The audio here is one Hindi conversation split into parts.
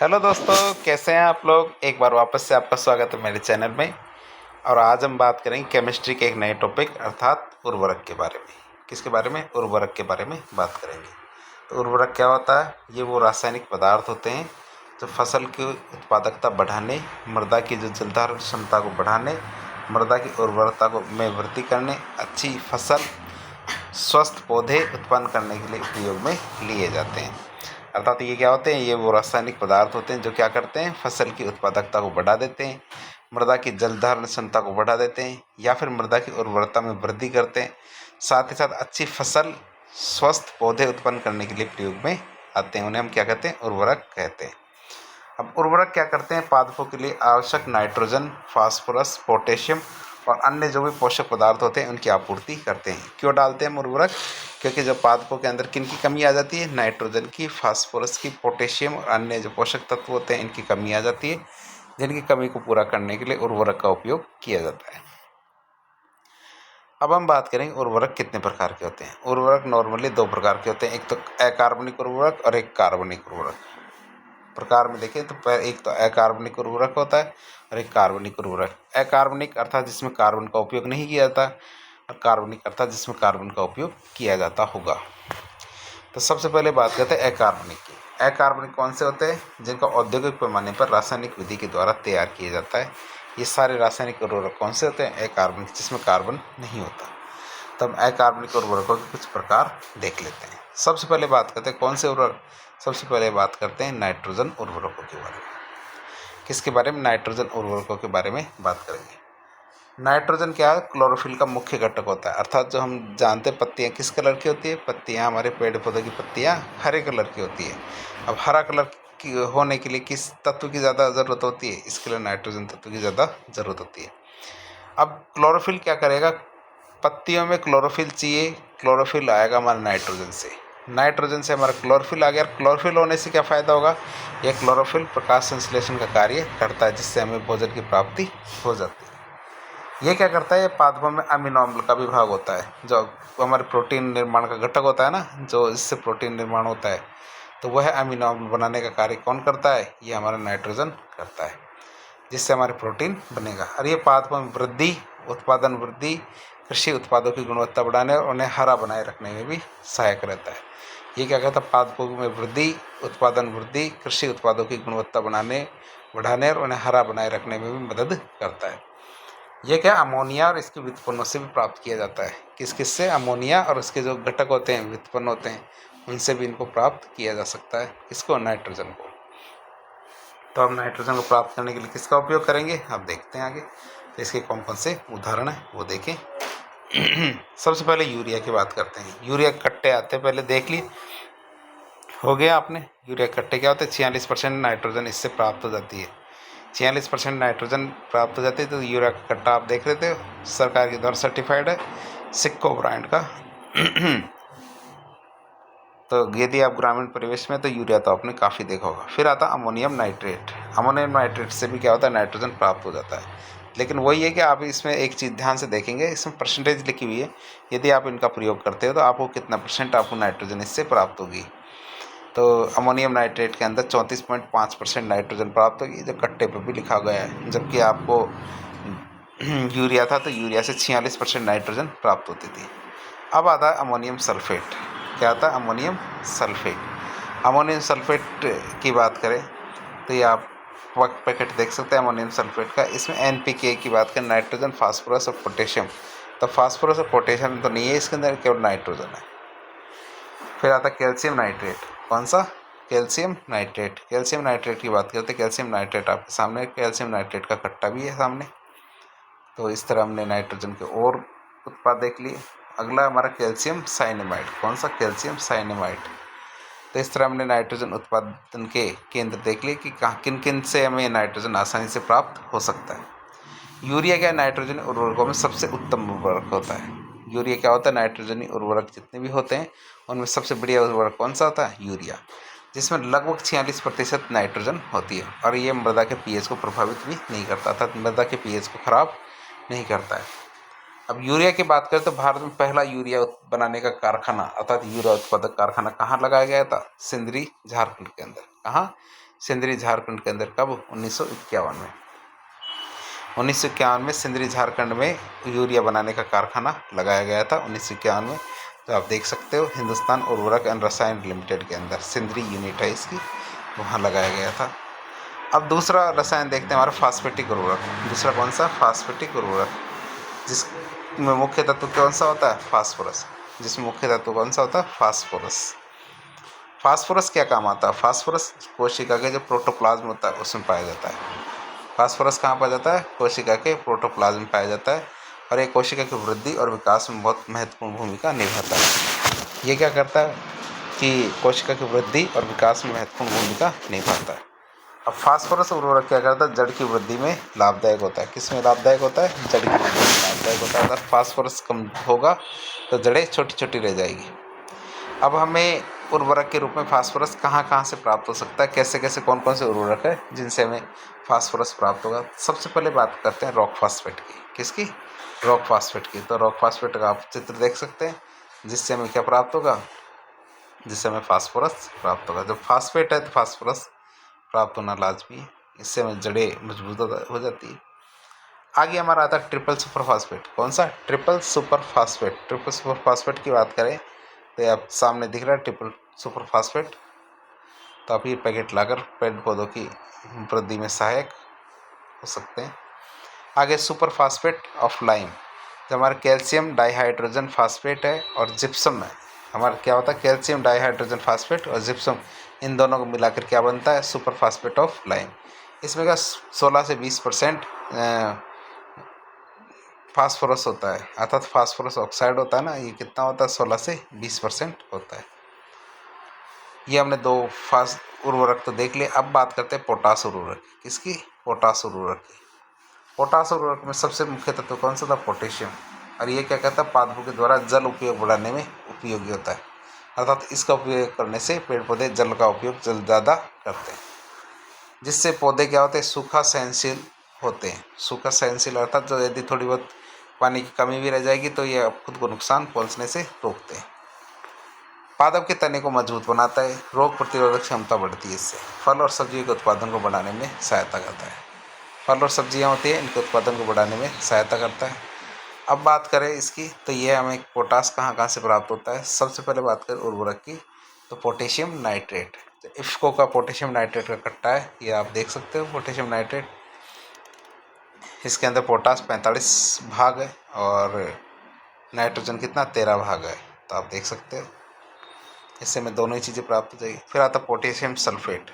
हेलो दोस्तों, कैसे हैं आप लोग। एक बार वापस से आपका स्वागत है मेरे चैनल में। और आज हम बात करेंगे केमिस्ट्री के एक नए टॉपिक अर्थात उर्वरक के बारे में। किसके बारे में? उर्वरक के बारे में बात करेंगे। तो उर्वरक क्या होता है? ये वो रासायनिक पदार्थ होते हैं जो फसल की उत्पादकता बढ़ाने, मृदा की जो जलधारण क्षमता को बढ़ाने, मृदा की उर्वरता को में वृद्धि करने, अच्छी फसल, स्वस्थ पौधे उत्पन्न करने के लिए उपयोग में लिए जाते हैं। अर्थात ये क्या होते हैं? ये वो रासायनिक पदार्थ होते हैं जो क्या करते हैं? फसल की उत्पादकता को बढ़ा देते हैं, मृदा की जल धारण क्षमता को बढ़ा देते हैं, या फिर मृदा की उर्वरता में वृद्धि करते हैं। साथ ही साथ अच्छी फसल, स्वस्थ पौधे उत्पन्न करने के लिए प्रयोग में आते हैं। उन्हें हम क्या कहते हैं? उर्वरक कहते हैं। अब उर्वरक क्या करते हैं? पादपों के लिए आवश्यक नाइट्रोजन, फास्फोरस, पोटेशियम और अन्य जो भी पोषक पदार्थ होते हैं उनकी आपूर्ति करते हैं। क्यों डालते हैं हम उर्वरक? क्योंकि जब पादपों के अंदर किन की कमी आ जाती है? नाइट्रोजन की, फास्फोरस की, पोटेशियम और अन्य जो पोषक तत्व होते हैं इनकी कमी आ जाती है, जिनकी कमी को पूरा करने के लिए उर्वरक का उपयोग किया जाता है। अब हम बात करेंगे उर्वरक कितने प्रकार के होते हैं। उर्वरक नॉर्मली दो प्रकार के होते हैं, एक तो अकार्बनिक उर्वरक और एक कार्बनिक उर्वरक। प्रकार में देखें तो एक तो अकार्बनिक उर्वरक होता है और एक कार्बनिक उर्वरक। अकार्बनिक अर्थात जिसमें कार्बन का उपयोग नहीं किया जाता, और कार्बनिक अर्थात जिसमें कार्बन का उपयोग किया जाता होगा। तो सबसे पहले बात करते हैं अकार्बनिक की। अकार्बनिक कौन से होते हैं? जिनका औद्योगिक पैमाने पर रासायनिक विधि के द्वारा तैयार किया जाता है। ये सारे रासायनिक उर्वरक कौन से होते हैं? अकार्बनिक, जिसमें कार्बन नहीं होता। तब अकार्बनिक उर्वरकों के कुछ प्रकार देख लेते हैं। सबसे पहले बात करते हैं कौन से उर्वरक? सबसे पहले बात करते हैं नाइट्रोजन उर्वरकों के बारे में। किसके बारे में? नाइट्रोजन उर्वरकों के बारे में बात करेंगे। नाइट्रोजन क्या है? क्लोरोफिल का मुख्य घटक होता है। अर्थात जो हम जानते हैं पत्तियां किस कलर की होती है? पत्तियां, हमारे पेड़ पौधों की पत्तियां हरे कलर की होती है। अब हरा कलर की होने के लिए किस तत्व की ज़्यादा ज़रूरत होती है? इसके लिए नाइट्रोजन तत्व की ज़्यादा ज़रूरत होती है। अब क्लोरोफिल क्या करेगा? पत्तियों में क्लोरोफिल चाहिए, क्लोरोफिल आएगा हमारे नाइट्रोजन से। नाइट्रोजन से हमारा क्लोरोफिल आ गया। क्लोरोफिल होने से क्या फ़ायदा होगा? यह क्लोरोफिल प्रकाश संश्लेषण का कार्य करता है, जिससे हमें भोजन की प्राप्ति हो जाती है। ये क्या करता है? ये पादपों में अमीनो अम्ल का भी भाग होता है, जो हमारे प्रोटीन निर्माण का घटक होता है ना, जो इससे प्रोटीन निर्माण होता है। तो वह अमीनो अम्ल बनाने का कार्य कौन करता है? ये हमारा नाइट्रोजन करता है, जिससे हमारे प्रोटीन बनेगा। और ये पादपों में वृद्धि, उत्पादन वृद्धि, कृषि उत्पादों की गुणवत्ता बढ़ाने और उन्हें हरा बनाए रखने में भी सहायक रहता है। ये क्या कहता है? पादपों में वृद्धि, उत्पादन वृद्धि, कृषि उत्पादों की गुणवत्ता बढ़ाने और उन्हें हरा बनाए रखने में भी मदद करता है। ये क्या? अमोनिया और इसके व्युत्पन्नों से भी प्राप्त किया जाता है। किस किस से? अमोनिया और उसके जो घटक होते हैं, व्युत्पन्न होते हैं, उनसे भी इनको प्राप्त किया जा सकता है। किसको? नाइट्रोजन को। तो हम नाइट्रोजन को प्राप्त करने के लिए किसका उपयोग करेंगे? अब देखते हैं आगे। तो इसके कौन कौन से उदाहरण हैं वो देखें। सबसे पहले यूरिया की बात करते हैं। यूरिया कट्टे आते हैं, पहले देख लिए हो गया आपने। यूरिया कट्टे क्या होते हैं? 46% नाइट्रोजन इससे प्राप्त हो जाती है। 46% नाइट्रोजन प्राप्त हो जाती है। तो यूरिया का कट्टा आप देख लेते हो, सरकार के द्वारा सर्टिफाइड है, सिक्को ब्रांड का। तो यदि आप ग्रामीण परिवेश में, तो यूरिया तो आपने काफ़ी देखा होगा। फिर आता अमोनियम नाइट्रेट। अमोनियम नाइट्रेट से भी क्या होता है? नाइट्रोजन प्राप्त हो जाता है। लेकिन वही है कि आप इसमें एक चीज़ ध्यान से देखेंगे, इसमें परसेंटेज लिखी हुई है। यदि आप इनका प्रयोग करते हो तो आपको कितना % आपको नाइट्रोजन इससे प्राप्त होगी। तो अमोनियम नाइट्रेट के अंदर 34.5% नाइट्रोजन प्राप्त होगी, जो कट्टे पर भी लिखा गया है। जबकि आपको यूरिया था तो यूरिया से 46% नाइट्रोजन प्राप्त होती थी। अब आता है अमोनियम सल्फेट। क्या आता है? Ammonium sulphate. अमोनियम सल्फेट की बात करें तो ये आप पैकेट देख सकते हैं अमोनियम सल्फेट का। इसमें NPK की बात करें, नाइट्रोजन, फास्फोरस और पोटेशियम। तो फास्फोरस और पोटेशियम तो नहीं है इसके अंदर, केवल नाइट्रोजन है। फिर आता है कैल्शियम नाइट्रेट। कौन सा? Calcium nitrate. कैल्शियम नाइट्रेट की बात करते हैं। कैल्शियम नाइट्रेट आपके सामने, कैल्शियम नाइट्रेट का कट्टा भी है सामने। तो इस तरह हमने नाइट्रोजन के और उत्पाद देख लिए। अगला हमारा कैल्शियम साइनेमाइड। कौन सा? Calcium cyanamide. तो इस तरह हमने नाइट्रोजन उत्पादन के केंद्र देख लिए कि कहाँ किन किन से हमें नाइट्रोजन आसानी से प्राप्त हो सकता है। यूरिया क्या? नाइट्रोजन उर्वरकों में सबसे उत्तम उर्वरक होता है। यूरिया क्या होता है? नाइट्रोजनी उर्वरक जितने भी होते हैं उनमें सबसे बढ़िया उर्वरक कौन सा होता है? यूरिया, जिसमें लगभग 46% नाइट्रोजन होती है। और ये मृदा के pH को प्रभावित भी नहीं करता, अर्थात मृदा के pH को खराब नहीं करता है। अब यूरिया की बात करें तो भारत में पहला यूरिया बनाने का कारखाना, अर्थात यूरिया उत्पादक कारखाना कहाँ लगाया गया था? सिंदरी, झारखंड के अंदर। कहाँ? सिंदरी झारखंड के अंदर कब? 1951 में। 1951 में सिंदरी झारखंड में यूरिया बनाने का कारखाना लगाया गया था 1951 में। तो आप देख सकते हो हिंदुस्तान उर्वरक एंड रसायन लिमिटेड के अंदर सिंदरी यूनिट है इसकी, वहाँ लगाया गया था। अब दूसरा रसायन देखते हैं हमारा फास्फेटिक उर्वरक। दूसरा कौन सा? फास्फेटिक उर्वरक, जिसमें मुख्य तत्व कौन सा होता है? फास्फोरस। जिसमें मुख्य तत्व कौन सा होता है? फास्फोरस। फास्फोरस क्या काम आता है? फास्फोरस कोशिका के जो प्रोटोप्लाज्म होता है उसमें पाया जाता है। फास्फोरस कहाँ पाया जाता है? कोशिका के प्रोटोप्लाज्म में पाया जाता है, और ये कोशिका की वृद्धि और विकास में बहुत महत्वपूर्ण भूमिका निभाता है। ये क्या करता है कि कोशिका की वृद्धि और विकास में महत्वपूर्ण भूमिका निभाता है। अब फास्फोरस उर्वरक क्या करता है? जड़ की वृद्धि में लाभदायक होता है। किस में लाभदायक होता है? जड़ की वृद्धि में लाभदायक होता है। अगर फास्फोरस कम होगा तो जड़ें छोटी छोटी रह जाएगी। अब हमें उर्वरक के रूप में फास्फोरस कहाँ कहाँ से प्राप्त हो सकता है? कैसे कैसे कौन कौन से उर्वरक है जिनसे हमें फास्फोरस प्राप्त होगा? सबसे पहले बात करते हैं रॉक फास्फेट की। किसकी? रॉक फास्फेट की। तो रॉक फास्फेट का आप चित्र देख सकते हैं, जिससे हमें क्या प्राप्त होगा? जिससे हमें फास्फोरस प्राप्त होगा। जब फास्फेट है तो फास्फोरस प्राप्त होना लाजमी है, इससे हमें जड़ें मजबूत हो जाती है। आगे हमारा आता है ट्रिपल सुपर फास्फेट। कौन सा? Triple super phosphate. Triple super phosphate की बात करें तो आप सामने दिख रहा है ट्रिपल सुपर फास्फेट। तो आप ये पैकेट लाकर पेड़ पौधों की वृद्धि में सहायक हो सकते हैं। आगे सुपर फास्फेट ऑफ लाइम, जो हमारा कैल्शियम डाइहाइड्रोजन फास्फेट है और जिप्सम है। हमारा क्या होता है? कैल्शियम डाइहाइड्रोजन फास्फेट और जिप्सम, इन दोनों को मिलाकर क्या बनता है? Super phosphate of lime. इसमें का 16 से 20% फास्फोरस होता है, अर्थात फास्फोरस ऑक्साइड होता है ना, ये कितना होता है? 16 से 20% होता है। ये हमने दो उर्वरक तो देख लिए। अब बात करते हैं पोटास उर्वरक। किसकी? पोटास उर्वरक की। पोटास उर्वरक में सबसे मुख्य तत्व कौन सा था? पोटेशियम। और ये क्या कहता है? पादपों के द्वारा जल उपयोग बढ़ाने में उपयोगी होता है, अर्थात इसका उपयोग करने से पेड़ पौधे जल का उपयोग जल ज़्यादा करते हैं, जिससे पौधे क्या होते हैं? सूखा सहनशील होते हैं। सूखा सहनशील अर्थात जो यदि थोड़ी बहुत पानी की कमी भी रह जाएगी तो ये खुद को नुकसान पहुंचने से रोकते हैं। पादप के तने को मजबूत बनाता है, रोग प्रतिरोधक क्षमता बढ़ती है इससे। फल और सब्जियों के उत्पादन को बढ़ाने में सहायता करता है। फल और सब्जियां होती हैं, इनके उत्पादन को बढ़ाने में सहायता करता है। अब बात करें इसकी, तो ये हमें पोटास कहाँ कहाँ से प्राप्त होता है? सबसे पहले बात करें उर्वरक की, तो पोटेशियम नाइट्रेट। तो इफ्को का पोटेशियम नाइट्रेट का कट्टा है, ये आप देख सकते हो पोटेशियम नाइट्रेट। इसके अंदर पोटास 45 भाग है और नाइट्रोजन कितना? 13 भाग है। तो आप देख सकते हो इससे हमें दोनों ही चीज़ें प्राप्त हो जाएगी। फिर आता पोटेशियम सल्फेट।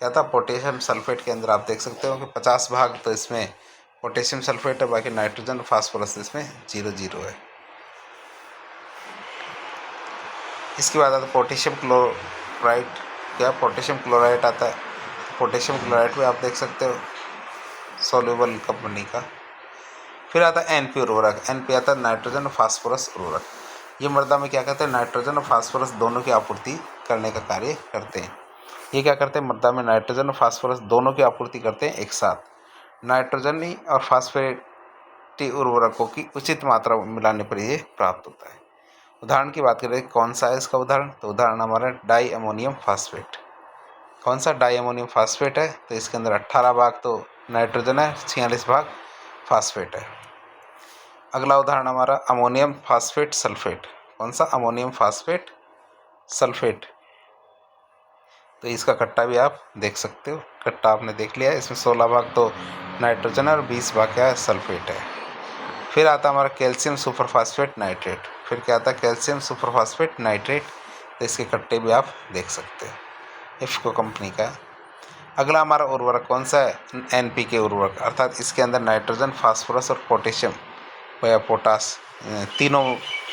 क्या था? पोटेशियम सल्फेट के अंदर आप देख सकते हो कि 50 भाग तो इसमें पोटेशियम सल्फेट है, बाकी नाइट्रोजन और फास्फोरस इसमें 0 है। इसके बाद आता है पोटेशियम क्लोराइड। क्या? पोटेशियम क्लोराइड आता है। पोटेशियम क्लोराइड भी आप देख सकते हो सोल्यूबल कंपनी का। फिर आता है एनपी उर्वरक। एनपी आता है नाइट्रोजन और फास्फोरस उर्वरक। ये मृदा में क्या कहते हैं? नाइट्रोजन और फास्फोरस दोनों की आपूर्ति करने का कार्य करते हैं। ये क्या करते हैं? मृदा में नाइट्रोजन और फास्फोरस दोनों की आपूर्ति करते हैं एक साथ। नाइट्रोजन और फास्फेटी उर्वरकों की उचित मात्रा मिलाने पर ये प्राप्त होता है। उदाहरण की बात करें कौन सा है इसका उदाहरण? तो उदाहरण हमारा डाई अमोनियम फास्फेट। कौन सा? डाई अमोनियम फास्फेट है। तो इसके अंदर 18 भाग तो नाइट्रोजन है, 46 भाग फास्फेट है। अगला उदाहरण हमारा अमोनियम फास्फेट सल्फेट। कौन सा? Ammonium phosphate sulphate. तो इसका कट्टा भी आप देख सकते हो। कट्टा आपने देख लिया है, इसमें 16 भाग तो नाइट्रोजन है और 20 भाग क्या है? सल्फेट है। फिर आता हमारा कैल्शियम सुपरफास्फेट नाइट्रेट। फिर क्या आता है? Calcium superphosphate nitrate. तो इसके कट्टे भी आप देख सकते हैं, इफ्को कंपनी का। अगला हमारा उर्वरक कौन सा है? एनपीके उर्वरक, अर्थात इसके अंदर नाइट्रोजन, फास्फोरस और पोटेशियम या पोटास तीनों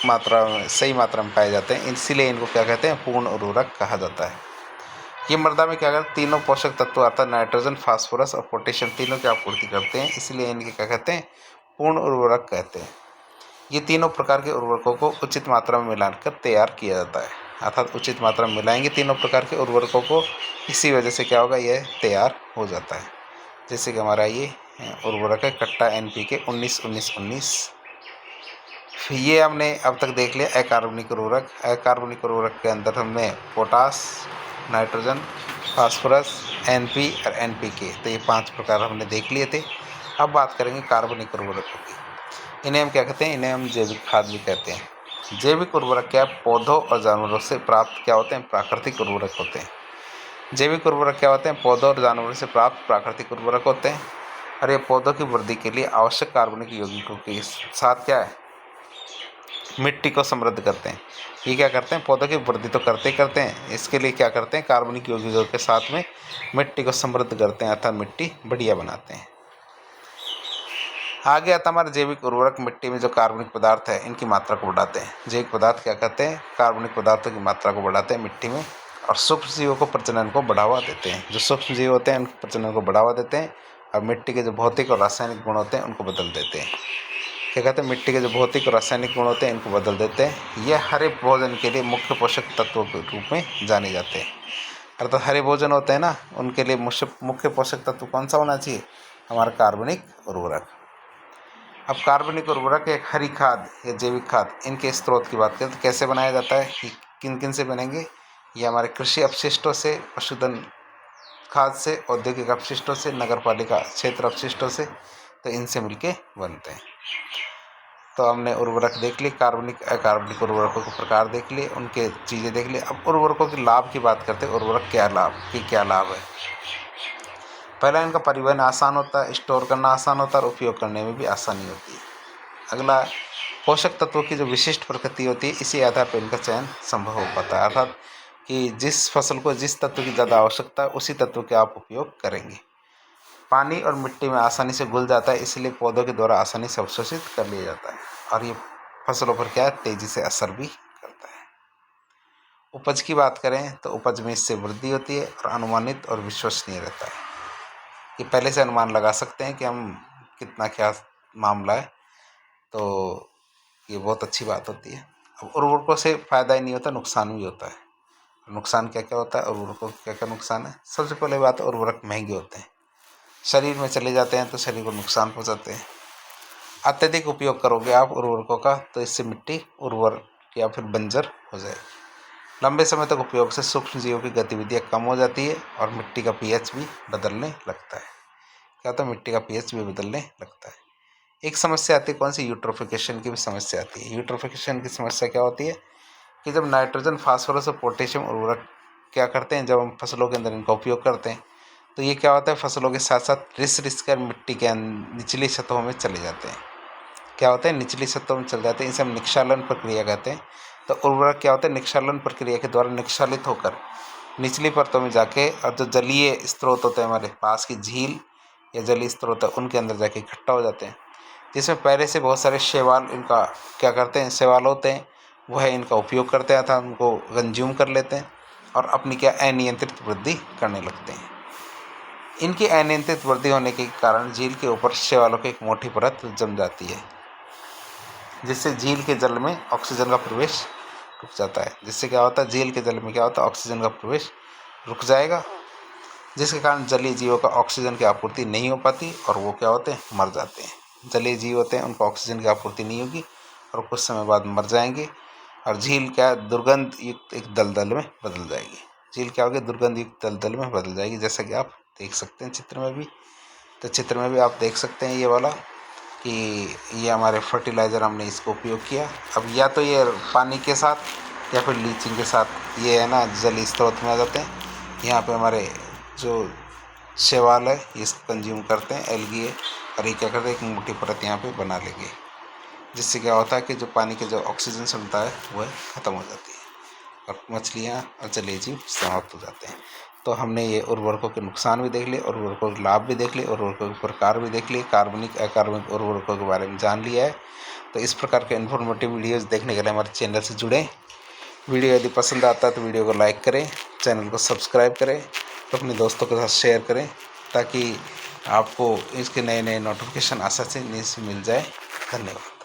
मात्रा में सही मात्रा में पाए जाते हैं, इसीलिए इनको क्या कहते हैं? पूर्ण उर्वरक कहा जाता है। ये मृदा में क्या करते हैं? तीनों पोषक तत्व अर्थात नाइट्रोजन, फास्फोरस और पोटेशियम तीनों की आपूर्ति करते हैं, इसलिए इनके क्या कहते हैं? पूर्ण उर्वरक कहते हैं। ये तीनों प्रकार के उर्वरकों को उचित मात्रा में मिलाकर तैयार किया जाता है, अर्थात उचित मात्रा में मिलाएंगे तीनों प्रकार के उर्वरकों को, इसी वजह से क्या होगा? यह तैयार हो जाता है। जैसे कि हमारा ये उर्वरक है कट्टा एनपीके 19-19-19। ये हमने अब तक देख लिया अकार्बनिक उर्वरक। अकार्बनिक उर्वरक के अंदर हमने पोटास, नाइट्रोजन, फास्फोरस, NP और NPK। तो ये 5 प्रकार हमने देख लिए थे। अब बात करेंगे कार्बनिक उर्वरकों की। इन्हें हम क्या कहते हैं? इन्हें हम जैविक खाद भी कहते हैं। जैविक उर्वरक क्या पौधों और जानवरों से प्राप्त क्या होते हैं? प्राकृतिक उर्वरक होते हैं। जैविक उर्वरक क्या होते हैं? पौधों और जानवरों से प्राप्त प्राकृतिक उर्वरक होते हैं और ये पौधों की वृद्धि के लिए आवश्यक कार्बनिक यौगिकों के साथ क्या है? मिट्टी को समृद्ध करते हैं। ये क्या करते हैं? पौधों की वृद्धि तो करते ही करते हैं, इसके लिए क्या करते हैं? कार्बनिक यौगिकों के साथ में मिट्टी को समृद्ध करते हैं, अर्थात मिट्टी बढ़िया बनाते हैं। आगे आता हमारा जैविक उर्वरक मिट्टी में जो कार्बनिक पदार्थ है इनकी मात्रा को बढ़ाते हैं। जैविक पदार्थ क्या कहते हैं? कार्बनिक पदार्थों की मात्रा को बढ़ाते हैं मिट्टी में और सूक्ष्म जीवों को प्रजनन को बढ़ावा देते हैं। जो सूक्ष्म जीव होते हैं उनके प्रजनन को बढ़ावा देते हैं और मिट्टी के जो भौतिक और रासायनिक गुण होते हैं उनको बदल देते हैं। क्या कहते हैं? मिट्टी के जो भौतिक और रासायनिक गुण होते हैं इनको बदल देते हैं। ये हरे भोजन के लिए मुख्य पोषक तत्वों के रूप में जाने जाते हैं। अर्थात हरे भोजन होते हैं ना, उनके लिए मुख्य पोषक तत्व कौन सा होना चाहिए? हमारा कार्बनिक उर्वरक। अब कार्बनिक उर्वरक एक हरी खाद या जैविक खाद, इनके स्रोत की बात करें तो कैसे बनाया जाता है? किन किन से बनेंगे? ये हमारे कृषि अपशिष्टों से, पशुधन खाद से, औद्योगिक अपशिष्टों से, नगरपालिका क्षेत्र अपशिष्टों से, तो इनसे मिलके बनते हैं। तो हमने उर्वरक देख लिए, कार्बनिक अकार्बनिक उर्वरकों के प्रकार देख लिए, उनके चीज़ें देख लिए। अब उर्वरकों के लाभ की बात करते हैं। उर्वरक क्या लाभ है? पहला, इनका परिवहन आसान होता है, स्टोर करना आसान होता है और उपयोग करने में भी आसानी होती है। अगला, पोषक तत्वों की जो विशिष्ट प्रकृति होती है इसी आधार पर इनका चयन संभव हो पाता है, अर्थात कि जिस फसल को जिस तत्व की ज़्यादा आवश्यकता है उसी तत्व के आप उपयोग करेंगे। पानी और मिट्टी में आसानी से घुल जाता है, इसलिए पौधों के द्वारा आसानी से अवशोषित कर लिया जाता है और ये फसलों पर क्या है? तेजी से असर भी करता है। उपज की बात करें तो उपज में इससे वृद्धि होती है और अनुमानित और विश्वसनीय रहता है। ये पहले से अनुमान लगा सकते हैं कि हम कितना क्या मामला है, तो ये बहुत अच्छी बात होती है। अब उर्वरकों से फ़ायदा ही नहीं होता, नुकसान भी होता है। नुकसान क्या क्या होता है? उर्वरकों का क्या क्या नुकसान है? सबसे पहले बात, उर्वरक महंगे होते हैं, शरीर में चले जाते हैं तो शरीर को नुकसान पहुंचाते हैं। अत्यधिक उपयोग करोगे आप उर्वरकों का तो इससे मिट्टी उर्वर या फिर बंजर हो जाएगी। लंबे समय तक उपयोग से सूक्ष्म जीवों की गतिविधियाँ कम हो जाती है और मिट्टी का pH भी बदलने लगता है। क्या होता है? मिट्टी का pH भी बदलने लगता है। एक समस्या आती है, कौन सी? यूट्रोफिकेशन की भी समस्या आती है। यूट्रोफिकेशन की समस्या क्या होती है कि जब नाइट्रोजन, फास्फोरस और पोटेशियम उर्वरक क्या करते हैं, जब हम फसलों के अंदर इनका उपयोग करते हैं तो ये क्या होता है? फसलों के साथ साथ रिस कर मिट्टी के निचली सतहों में चले जाते हैं। क्या होता है? निचली सतहों में चले जाते हैं, इसे हम निक्षालन प्रक्रिया कहते हैं। तो उर्वरक क्या होता है? निक्षालन प्रक्रिया के द्वारा निक्षालित होकर निचली परतों में जाके और जो जलीय स्रोत होते हैं हमारे पास की झील या जलीय स्रोत है उनके अंदर जाके इकट्ठा हो जाते हैं, जिसमें पहले से बहुत सारे शैवाल इनका क्या करते हैं? शैवाल होते हैं, वह इनका उपयोग करते हैं, अर्थात उनको कंज्यूम कर लेते हैं और अपनी क्या अनियंत्रित वृद्धि करने लगते हैं। इनकी अनियंत्रित वृद्धि होने के कारण झील के ऊपर शैवालों की एक मोटी परत जम जाती है, जिससे झील के जल में ऑक्सीजन का प्रवेश रुक जाता है। जिससे क्या होता है? झील के जल में क्या होता है? ऑक्सीजन का प्रवेश रुक जाएगा, जिसके कारण जलीय जीवों का ऑक्सीजन की आपूर्ति नहीं हो पाती और वो क्या होते हैं? मर जाते हैं। जलीय जीव होते हैं, उनको ऑक्सीजन की आपूर्ति नहीं होगी और कुछ समय बाद मर जाएंगे और झील क्या दुर्गंध युक्त एक दलदल में बदल जाएगी। झील क्या होगी? दुर्गंध युक्त दलदल में बदल जाएगी, जैसा कि आप देख सकते हैं चित्र में भी। तो चित्र में भी आप देख सकते हैं ये वाला कि ये हमारे फर्टिलाइज़र हमने इसको उपयोग किया। अब या तो ये पानी के साथ या फिर लीचिंग के साथ ये है ना जलीय स्रोत में आ जाते हैं। यहाँ पे हमारे जो शैवाल है ये इसको कंज्यूम करते हैं, एल्गी है, और ये क्या करते हैं? एक मोटी परत यहाँ पे बना लेंगे, जिससे क्या होता है कि जो पानी के जो ऑक्सीजन क्षमता है वह ख़त्म हो जाती है और मछलियाँ और जलीय जीव समाप्त हो जाते हैं। तो हमने ये उर्वरकों के नुकसान भी देख लिए, उर्वरकों के लाभ भी देख लिए, उर्वरकों के प्रकार भी देख लिए, कार्बनिक अकार्बनिक उर्वरकों के बारे में जान लिया है। तो इस प्रकार के इन्फॉर्मेटिव वीडियोज़ देखने के लिए हमारे चैनल से जुड़ें। वीडियो यदि पसंद आता है तो वीडियो को लाइक करें, चैनल को सब्सक्राइब करें, तो अपने दोस्तों के साथ शेयर करें ताकि आपको इसके नए नए नोटिफिकेशन आसानी से मिल जाए। धन्यवाद।